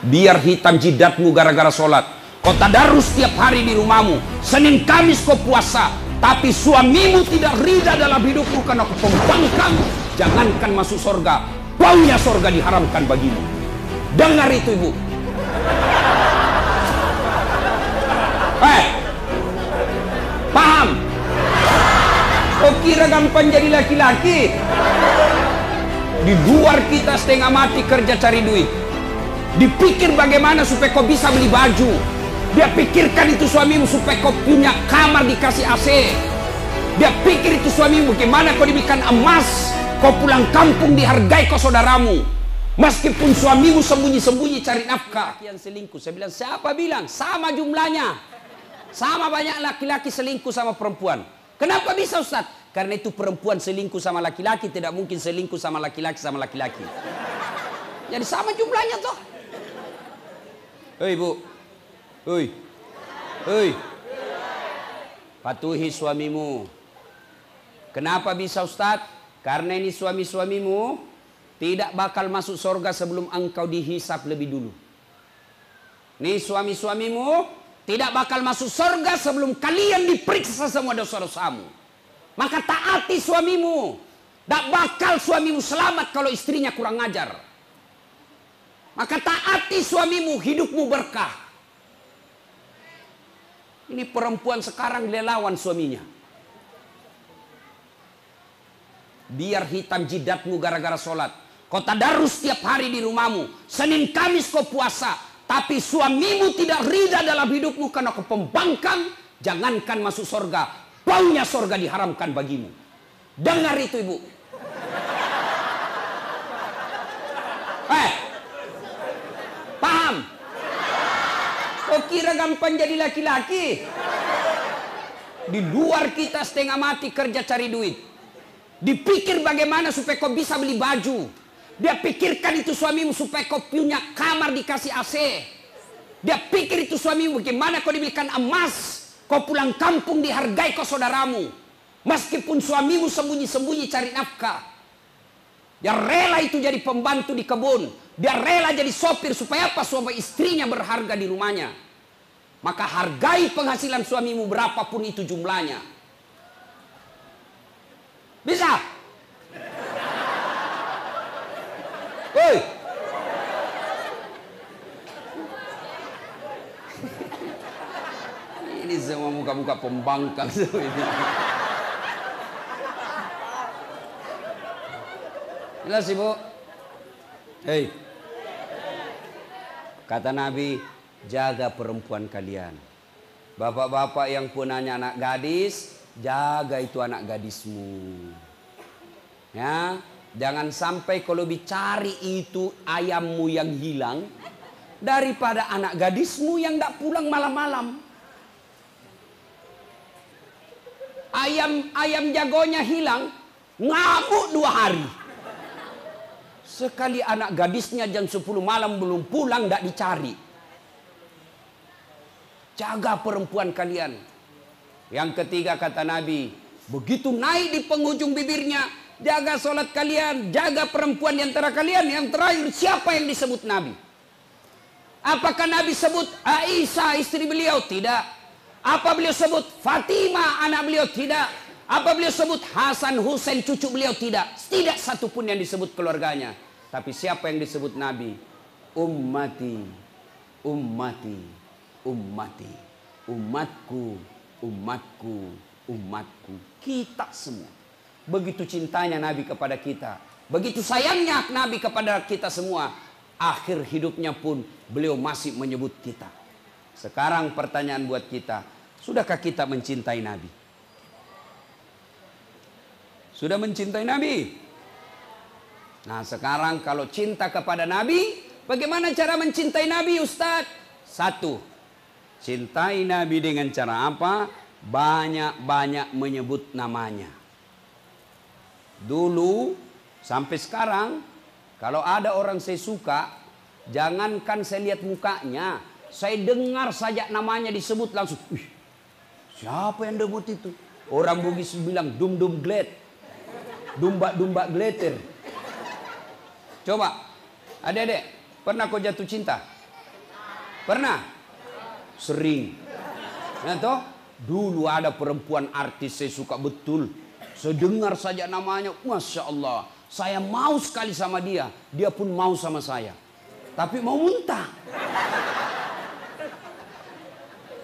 Biar hitam jidatmu gara-gara sholat. Kau tadarus setiap hari di rumahmu. Senin Kamis kau puasa, tapi suamimu tidak ridha dalam hidupmu karena kau pembangkang. Jangankan masuk surga, baunya surga diharamkan bagimu. Dengar itu ibu. Paham? Kau kira gampang jadi laki-laki? Di luar kita setengah mati kerja cari duit. Dipikir bagaimana supaya kau bisa beli baju. Dia pikirkan itu suamimu supaya kau punya kamar dikasih AC. Dia pikir itu suamimu bagaimana kau diberikan emas. Kau pulang kampung dihargai kau saudaramu. Meskipun suamimu sembunyi-sembunyi cari nafkah. Yang selingkuh, saya bilang siapa bilang? Sama jumlahnya. Sama banyak laki-laki selingkuh sama perempuan. Kenapa bisa Ustaz? Karena itu perempuan selingkuh sama laki-laki tidak mungkin selingkuh sama laki-laki sama laki-laki. Jadi sama jumlahnya toh. Hei bu, hei, patuhi suamimu. Kenapa bisa Ustaz? Karena ini suami-suamimu tidak bakal masuk surga sebelum engkau dihisap lebih dulu. Nih suami-suamimu tidak bakal masuk surga sebelum kalian diperiksa semua dosa-dosamu. Maka taati suamimu. Tak bakal suamimu selamat kalau istrinya kurang ajar. Maka taati suamimu, hidupmu berkah. Ini perempuan sekarang dia lawan suaminya. Biar hitam jidatmu gara-gara sholat. Kau tadarus setiap hari di rumahmu. Senin Kamis kau puasa, tapi suamimu tidak ridha dalam hidupmu karena kau pembangkang. Jangankan masuk surga, baunya surga diharamkan bagimu. Dengar itu ibu. Paham? Kau kira gampang jadi laki-laki? Di luar kita setengah mati kerja cari duit. Dipikir bagaimana supaya kau bisa beli baju. Dia pikirkan itu suamimu supaya kau punya kamar dikasih AC. Dia pikir itu suamimu bagaimana kau diberikan emas. Kau pulang kampung dihargai kau saudaramu. Meskipun suamimu sembunyi-sembunyi cari nafkah. Dia rela itu jadi pembantu di kebun. Dia rela jadi sopir supaya apa? Supaya istrinya berharga di rumahnya. Maka hargai penghasilan suamimu berapapun itu jumlahnya. Bisa? Woi. Ini semua muka-muka pembangkang semua ini. Jelas ibu? Hei. Kata Nabi, jaga perempuan kalian. Bapak-bapak yang punya anak gadis, jaga itu anak gadismu. Ya, jangan sampai kalau dicari itu ayammu yang hilang daripada anak gadismu yang tidak pulang malam-malam. Ayam jagonya hilang, ngamuk 2 hari. Sekali anak gadisnya jam 10 malam belum pulang, tidak dicari. Jaga perempuan kalian. Yang ketiga kata Nabi, begitu naik di penghujung bibirnya, jaga sholat kalian, jaga perempuan di antara kalian. Yang terakhir, siapa yang disebut Nabi? Apakah Nabi sebut Aisyah istri beliau? Tidak. Apa beliau sebut Fatimah anak beliau? Tidak. Apa beliau sebut Hasan Husain cucu beliau? Tidak. Tidak satupun yang disebut keluarganya. Tapi siapa yang disebut Nabi? Ummati, ummati, ummati. Umatku, umatku, umatku. Kita semua. Begitu cintanya Nabi kepada kita. Begitu sayangnya Nabi kepada kita semua. Akhir hidupnya pun beliau masih menyebut kita. Sekarang pertanyaan buat kita. Sudahkah kita mencintai Nabi? Sudah mencintai Nabi? Nah sekarang kalau cinta kepada Nabi, bagaimana cara mencintai Nabi Ustadz? 1. Cintai Nabi dengan cara apa? Banyak-banyak menyebut namanya. Dulu sampai sekarang, kalau ada orang saya suka, jangankan saya lihat mukanya, saya dengar saja namanya disebut langsung. Siapa yang debut itu? Orang Bugis bilang dum-dum gled. Dumba-dumba glitter. Coba, adik-adik, pernah kau jatuh cinta? Pernah? Sering. Ya toh? Dulu ada perempuan artis saya suka betul. Saya dengar saja namanya, Masya Allah. Saya mau sekali sama dia. Dia pun mau sama saya. Tapi mau muntah.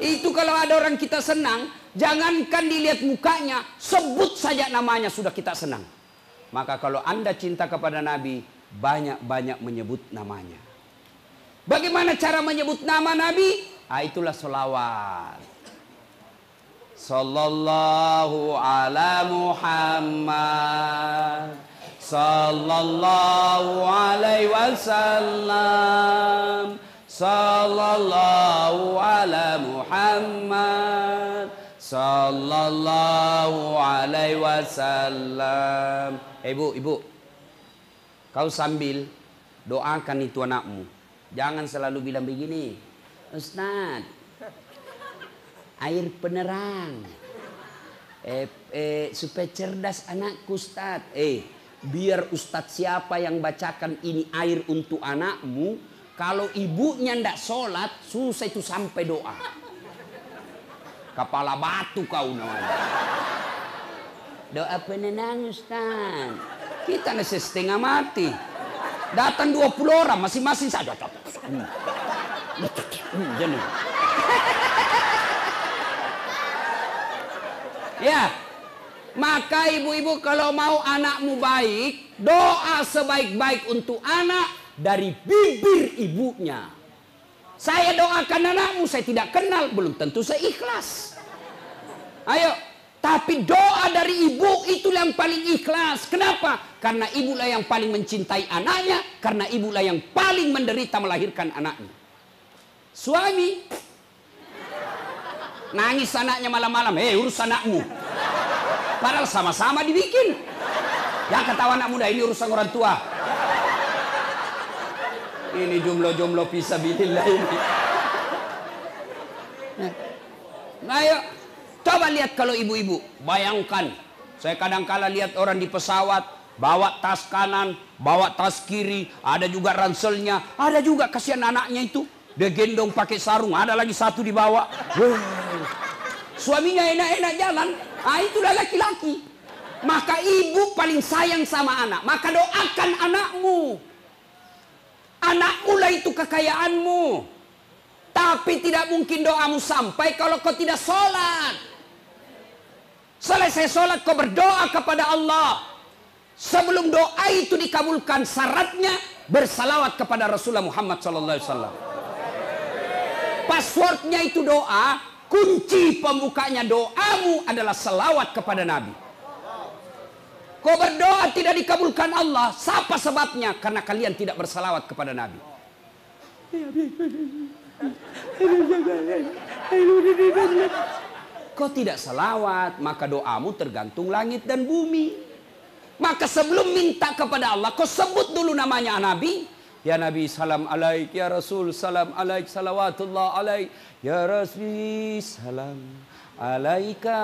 Itu kalau ada orang kita senang, jangankan dilihat mukanya, sebut saja namanya sudah kita senang. Maka kalau Anda cinta kepada Nabi, banyak-banyak menyebut namanya. Bagaimana cara menyebut nama Nabi? Itulah selawat. Sallallahu ala Muhammad, sallallahu alaihi wasallam, sallallahu ala Muhammad, sallallahu alaihi wasallam. Ibu, kau sambil doakan itu anakmu. Jangan selalu bilang begini, Ustaz, air penerang, supaya cerdas anakku Ustaz. Biar Ustaz siapa yang bacakan ini air untuk anakmu, kalau ibunya ndak sholat, susah itu sampai doa. Kepala batu kau namanya. Doa penenang Ustaz. Kita nasi setengah mati. Datang 20 orang masing-masing saja. Jadi. Ya. Maka ibu-ibu kalau mau anakmu baik, doa sebaik-baik untuk anak dari bibir ibunya. Saya doakan anakmu, saya tidak kenal, belum tentu saya ikhlas. Ayo, tapi doa dari ibu itulah yang paling ikhlas. Kenapa? Karena ibulah yang paling mencintai anaknya, karena ibulah yang paling menderita melahirkan anaknya. Suami nangis anaknya malam-malam, urus anakmu. Padahal sama-sama dibikin. Ya ketawa anak muda, ini urusan orang tua. Ini jumlah-jumlah fisabilillah ini. Nah, ayo coba lihat kalau ibu-ibu, bayangkan. Saya kadang-kala lihat orang di pesawat bawa tas kanan, bawa tas kiri, ada juga ranselnya, ada juga kasihan anaknya itu, dia gendong pakai sarung, ada lagi satu dibawa. Suaminya enak-enak jalan. Itulah laki-laki. Maka ibu paling sayang sama anak. Maka doakan anakmu. Anakmu lah itu kekayaanmu. Tapi tidak mungkin doamu sampai kalau kau tidak sholat. Selesai sholat kau berdoa kepada Allah. Sebelum doa itu dikabulkan, syaratnya bersalawat kepada Rasulullah Muhammad SAW. Passwordnya itu doa. Kunci pembukanya doamu adalah selawat kepada Nabi. Kau berdoa tidak dikabulkan Allah. Siapa sebabnya? Karena kalian tidak bersalawat kepada Nabi. Kau tidak salawat, maka doamu tergantung langit dan bumi. Maka sebelum minta kepada Allah, kau sebut dulu namanya Nabi. Ya Nabi salam alaik, ya Rasul salam alaik, salawatullah alaik, ya Rasul salam alaika,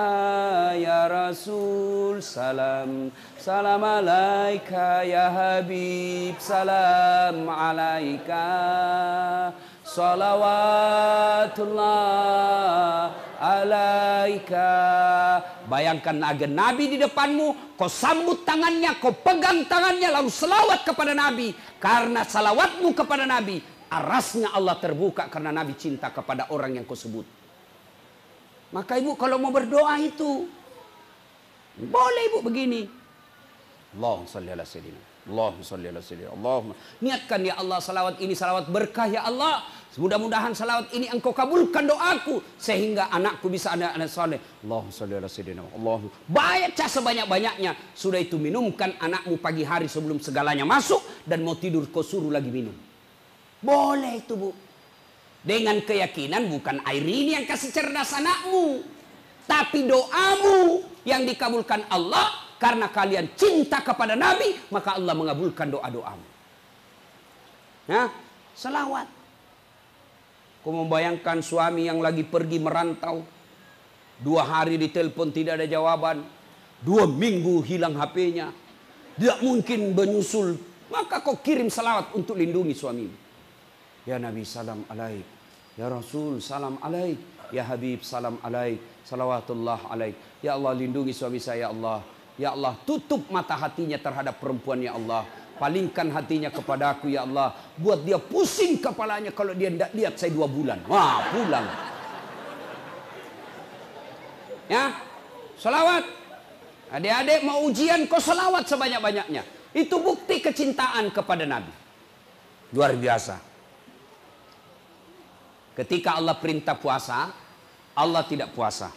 ya Rasul salam, salam alaika, ya Habib salam alaika, salawatullah alaika. Bayangkan ada Nabi di depanmu, kau sambut tangannya, kau pegang tangannya, lalu selawat kepada Nabi. Karena salawatmu kepada Nabi, arasnya Allah terbuka karena Nabi cinta kepada orang yang kau sebut. Maka ibu kalau mau berdoa itu, boleh ibu begini. Allahumma sholli ala sayyidina. Allahumma sholli ala sayyidina. Allahumma. Niatkan ya Allah salawat ini salawat berkah ya Allah. Mudah-mudahan salawat ini engkau kabulkan doaku. Sehingga anakku bisa anak-anak soleh. Allahumma sholli ala sayyidina. Allahumma. Baca sebanyak-banyaknya. Sudah itu minumkan anakmu pagi hari sebelum segalanya masuk. Dan mau tidur kau suruh lagi minum. Boleh itu bu. Dengan keyakinan bukan air ini yang kasih cerdas anakmu. Tapi doamu yang dikabulkan Allah. Karena kalian cinta kepada Nabi. Maka Allah mengabulkan doa-doamu. Nah, selawat. Kau membayangkan suami yang lagi pergi merantau. 2 hari ditelepon tidak ada jawaban. 2 minggu hilang HP-nya. Tidak mungkin menyusul. Maka kau kirim selawat untuk lindungi suamimu. Ya Nabi salam alaik. Ya Rasul, salam alaik. Ya Habib, salam alaik. Salawatullah alaik. Ya Allah, lindungi suami saya, ya Allah. Ya Allah, tutup mata hatinya terhadap perempuan, ya Allah. Palingkan hatinya kepadaku, ya Allah. Buat dia pusing kepalanya kalau dia tidak lihat saya 2 bulan. Wah, pulang. Ya, salawat. Adik-adik mau ujian, kau salawat sebanyak-banyaknya. Itu bukti kecintaan kepada Nabi. Luar biasa. Ketika Allah perintah puasa, Allah tidak puasa.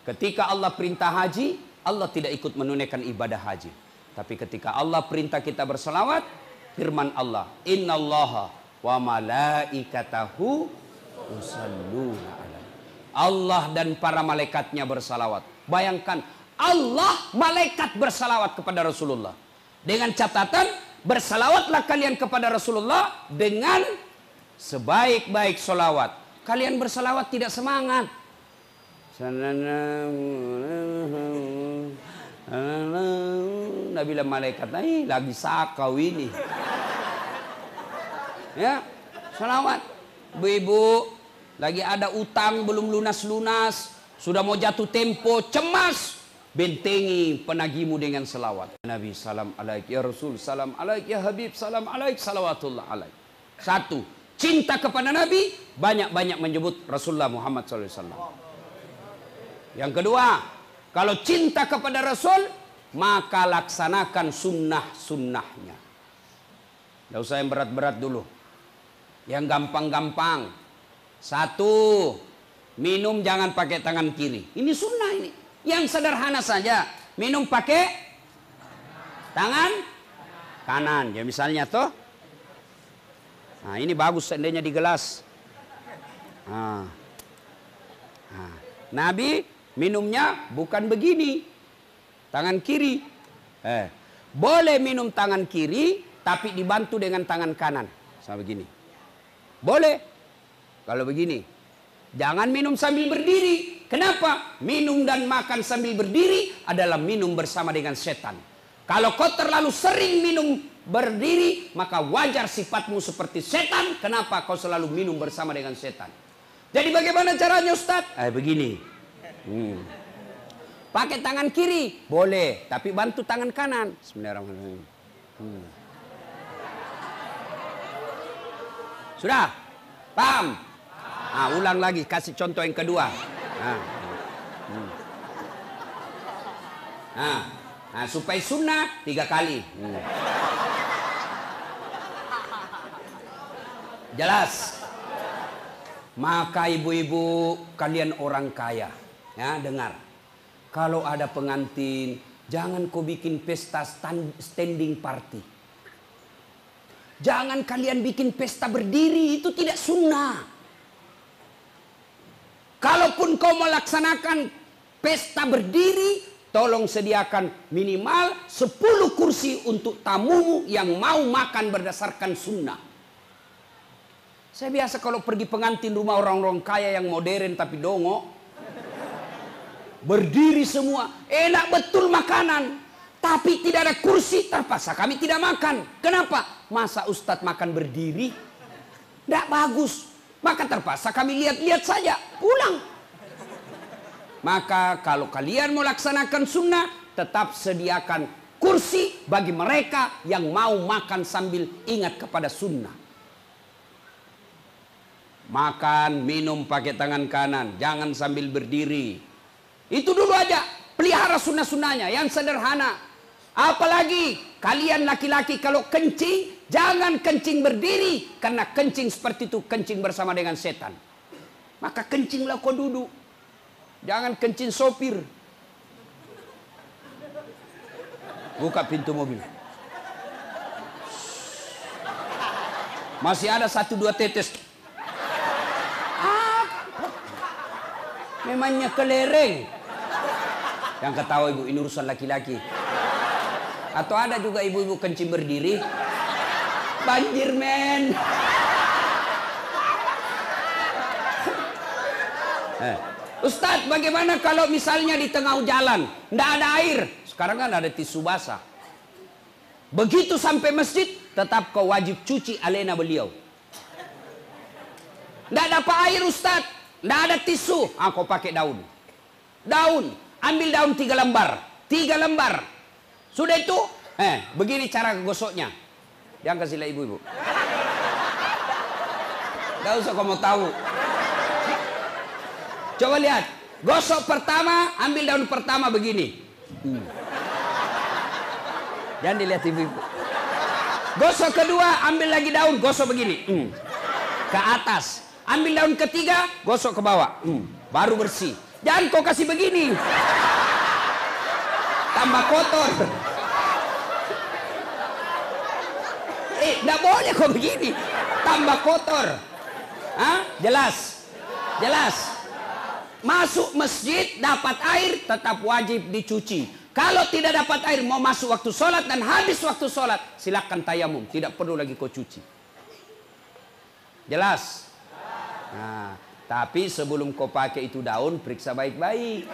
Ketika Allah perintah haji, Allah tidak ikut menunaikan ibadah haji. Tapi ketika Allah perintah kita berselawat, firman Allah, innallaha wa malaikatahu yusalluna alaihi. Allah dan para malaikatnya bersalawat. Bayangkan, Allah malaikat bersalawat kepada Rasulullah. Dengan catatan, bersalawatlah kalian kepada Rasulullah dengan sebaik-baik solawat. Kalian bersalawat tidak semangat. Nabi malaikat, lagi sakau ini. Ya, salawat. Bu-ibu, lagi ada utang belum lunas-lunas, sudah mau jatuh tempo, cemas. Bentengi penagihmu dengan selawat. Nabi salam alaik, ya Rasul salam alaik, ya Habib salam alaik, salawatullah alaik. 1. Cinta kepada Nabi, banyak-banyak menyebut Rasulullah Muhammad SAW. Yang kedua, kalau cinta kepada Rasul, maka laksanakan sunnah-sunnahnya. Tidak usah yang berat-berat dulu. Yang gampang-gampang. 1, minum jangan pakai tangan kiri. Ini sunnah ini. Yang sederhana saja, minum pakai tangan kanan. Ya misalnya toh. Nah, ini bagus seandainya di gelas. Nabi minumnya bukan begini. Tangan kiri. Boleh minum tangan kiri, tapi dibantu dengan tangan kanan. Sama begini. Boleh. Kalau begini. Jangan minum sambil berdiri. Kenapa? Minum dan makan sambil berdiri adalah minum bersama dengan setan. Kalau kau terlalu sering minum berdiri, maka wajar sifatmu seperti setan. Kenapa kau selalu minum bersama dengan setan? Jadi bagaimana caranya, Ustaz? Begini. Pakai tangan kiri boleh, tapi bantu tangan kanan. Bismillahirrahmanirrahim. Sudah? Paham? Ulang lagi, kasih contoh yang kedua. Supaya sunnah 3 kali. Jelas? Maka ibu-ibu, kalian orang kaya, ya dengar. Kalau ada pengantin, jangan kau bikin pesta standing party. Jangan kalian bikin pesta berdiri, itu tidak sunnah. Kalaupun kau melaksanakan pesta berdiri, tolong sediakan minimal 10 kursi untuk tamumu yang mau makan berdasarkan sunnah. Saya biasa kalau pergi pengantin rumah orang-orang kaya yang modern tapi dongo, berdiri semua, enak betul makanan, tapi tidak ada kursi, terpaksa kami tidak makan. Kenapa? Masa Ustadz makan berdiri? Tidak bagus. Maka terpaksa kami lihat-lihat saja, pulang. Maka kalau kalian mau laksanakan sunnah, tetap sediakan kursi bagi mereka yang mau makan sambil ingat kepada sunnah. Makan, minum pakai tangan kanan, jangan sambil berdiri. Itu dulu aja, pelihara sunnah-sunnahnya yang sederhana. Apalagi kalian laki-laki kalau kencing, jangan kencing berdiri, karena kencing seperti itu kencing bersama dengan setan. Maka kencinglah kau duduk. Jangan kencing sopir. Buka pintu mobil. Masih ada 1-2 tetes. Memangnya kelereng. Yang ketawa ibu, ini urusan laki-laki. Atau ada juga ibu-ibu kencing berdiri. Banjir men. Ustadz, bagaimana kalau misalnya di tengah jalan tidak ada air? Sekarang kan ada tisu basah. Begitu sampai masjid, tetap kau wajib cuci alena beliau. Nggak dapat air Ustaz, nggak ada tisu. Ah, kau pakai daun. Daun, ambil daun 3 lembar. 3 lembar. Sudah itu, begini cara gosoknya. Jangan kasihlah ibu-ibu. Nggak usah kau mau tahu. Coba lihat. Gosok pertama, ambil daun pertama begini. Jangan dilihat ibu-ibu. Gosok kedua, ambil lagi daun, gosok begini. Ke atas. Ambil daun ketiga, gosok ke bawah. Baru bersih. Jangan kau kasih begini. Tambah kotor. Nggak boleh kau begini. Tambah kotor. Hah? Jelas? Jelas? Masuk masjid, dapat air, tetap wajib dicuci. Kalau tidak dapat air, mau masuk waktu sholat dan habis waktu sholat, silakan tayamum. Tidak perlu lagi kau cuci. Jelas? Nah, tapi sebelum kau pakai itu daun, periksa baik-baik.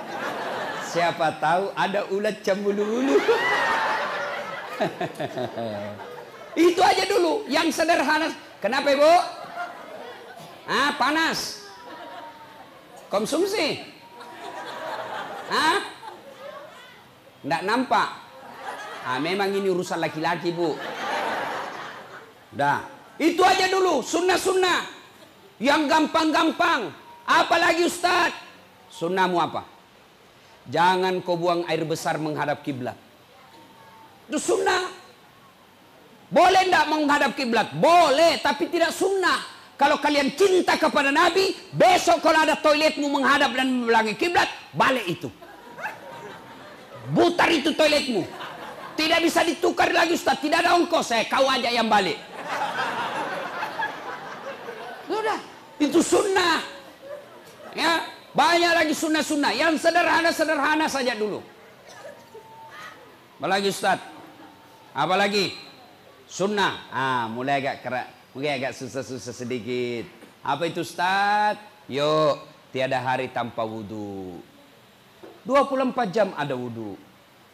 Siapa tahu ada ulat cembulu-ulu. Itu aja dulu, yang sederhana. Kenapa ibu? Panas. Konsumsi. Nggak nampak. Memang ini urusan laki-laki bu. Dah, itu aja dulu, sunnah-sunnah. Yang gampang-gampang. Apalagi Ustaz? Sunnahmu apa? Jangan kau buang air besar menghadap kiblat. Itu sunnah. Boleh enggak menghadap kiblat? Boleh, tapi tidak sunnah. Kalau kalian cinta kepada Nabi, besok kalau ada toiletmu menghadap dan membelakangi kiblat, balik itu. Putar itu toiletmu. Tidak bisa ditukar lagi Ustaz, tidak ada ongkos, kau aja yang balik. Sudah, itu sunnah. Ya, banyak lagi sunnah-sunnah. Yang sederhana-sederhana saja dulu. Apalagi Ustaz? Apalagi? Sunnah. Mulai agak kerak. Mungkin agak susah-susah sedikit. Apa itu Ustaz? Yuk, tiada hari tanpa wudhu. 24 jam ada wudhu.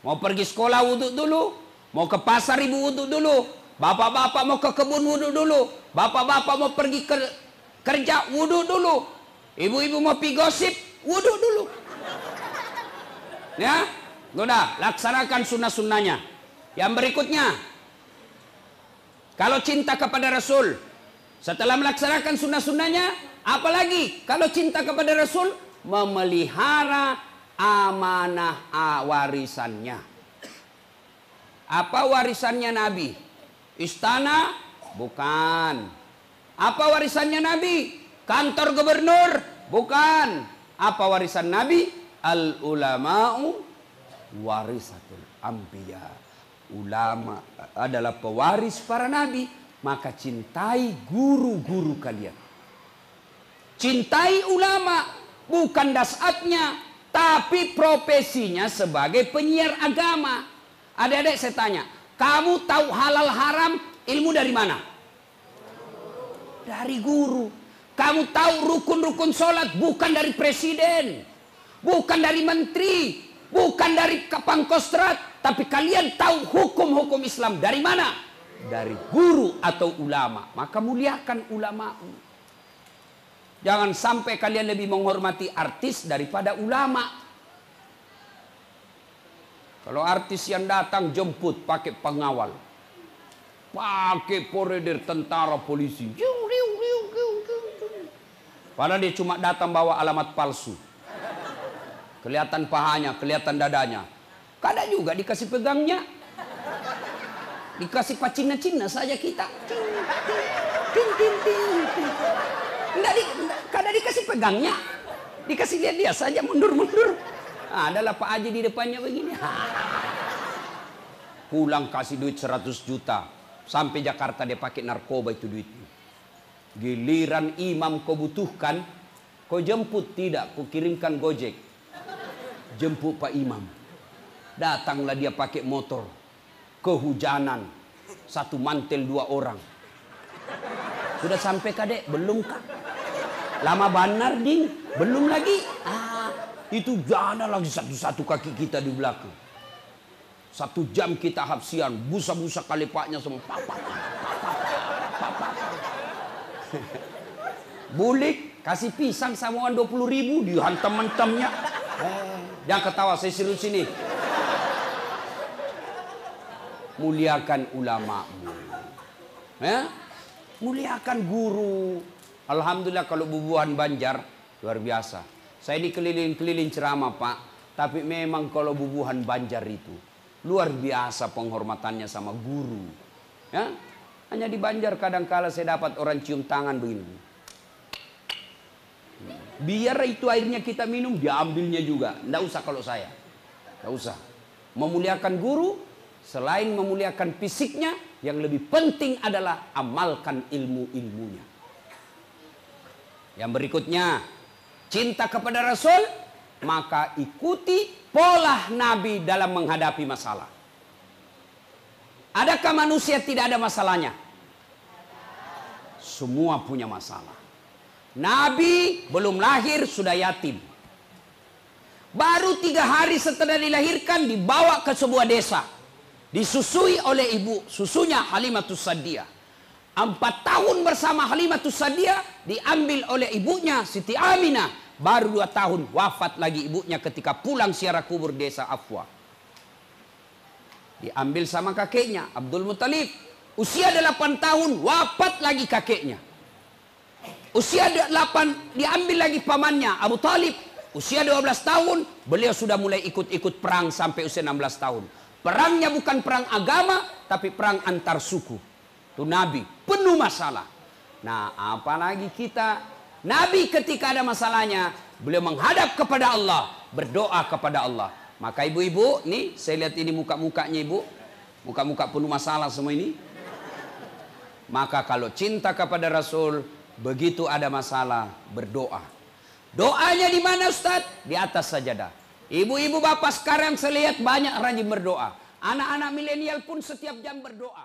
Mau pergi sekolah wudhu dulu. Mau ke pasar ibu wudhu dulu. Bapak-bapak mau ke kebun wudhu dulu. Bapak-bapak mau pergi kerja wudhu dulu. Ibu-ibu mau pergi gosip wudhu dulu. Ya, udah laksanakan sunnah-sunnahnya. Yang berikutnya, kalau cinta kepada Rasul, setelah melaksanakan sunnah-sunnahnya, apalagi kalau cinta kepada Rasul, memelihara amanah warisannya. Apa warisannya Nabi? Istana? Bukan. Apa warisannya Nabi? Kantor gubernur? Bukan. Apa warisan Nabi? Al-ulama'u warisatul anbiya. Ulama adalah pewaris para nabi, maka cintai guru-guru kalian. Cintai ulama, bukan dasatnya, tapi profesinya sebagai penyiar agama. Adik-adik saya tanya, kamu tahu halal haram ilmu dari mana? Dari guru. Kamu tahu rukun-rukun sholat bukan dari presiden, bukan dari menteri, bukan dari Pangkostrat. Tapi kalian tahu hukum-hukum Islam dari mana? Dari guru atau ulama. Maka muliakan ulama. Jangan sampai kalian lebih menghormati artis daripada ulama. Kalau artis yang datang jemput pakai pengawal, pakai koridor tentara polisi, padahal dia cuma datang bawa alamat palsu. Kelihatan pahanya, kelihatan dadanya. Kadang juga dikasih pegangnya. Dikasih pacina-cina saja kita. Kadang dikasih pegangnya. Dikasih lihat dia saja mundur-mundur. Adalah Pak Haji di depannya begini. Pulang kasih duit 100 juta. Sampai Jakarta dia pakai narkoba itu duitnya. Giliran imam kau butuhkan, kau jemput tidak, kau kirimkan Gojek. Jemput Pak Imam. Datanglah dia pakai motor. Kehujanan. Satu mantel 2 orang. Sudah sampai kadek? Belum kak? Lama benar ding? Belum lagi? Itu jalan lagi satu-satu kaki kita di belakang. 1 jam kita hapsian. Busa-busa kalepaknya semua. Bulik, kasih pisang sama uang 20.000, dihantam-hantamnya. Jangan ketawa, saya serius ini. Muliakan ulamamu. Ya? Muliakan guru. Alhamdulillah kalau bubuhan Banjar, luar biasa. Saya dikeliling-keliling ceramah, Pak. Tapi memang kalau bubuhan Banjar itu, luar biasa penghormatannya sama guru. Ya? Hanya di Banjar kadang-kala saya dapat orang cium tangan begini. Biar itu airnya kita minum, diambilnya juga. Nggak usah kalau saya. Nggak usah. Memuliakan guru, selain memuliakan fisiknya, yang lebih penting adalah amalkan ilmu-ilmunya. Yang berikutnya, cinta kepada Rasul, maka ikuti pola Nabi dalam menghadapi masalah. Adakah manusia tidak ada masalahnya? Semua punya masalah. Nabi belum lahir sudah yatim. Baru 3 hari setelah dilahirkan dibawa ke sebuah desa. Disusui oleh ibu, susunya Halimatus Sa'diyah. 4 tahun bersama Halimatus Sa'diyah diambil oleh ibunya Siti Aminah. Baru 2 tahun wafat lagi ibunya ketika pulang ziarah kubur desa Afwa. Diambil sama kakeknya Abdul Muttalib. Usia 8 tahun wafat lagi kakeknya. Usia 8 diambil lagi pamannya Abu Talib. Usia 12 tahun beliau sudah mulai ikut-ikut perang sampai usia 16 tahun. Perangnya bukan perang agama tapi perang antar suku. Itu Nabi penuh masalah. Nah, apalagi kita, Nabi ketika ada masalahnya beliau menghadap kepada Allah, berdoa kepada Allah. Maka ibu-ibu, nih saya lihat ini muka-mukanya ibu, muka-muka penuh masalah semua ini. Maka kalau cinta kepada Rasul, begitu ada masalah, berdoa. Doanya di mana Ustaz? Di atas sajadah. Ibu-ibu bapak sekarang saya lihat banyak rajin berdoa. Anak-anak milenial pun setiap jam berdoa.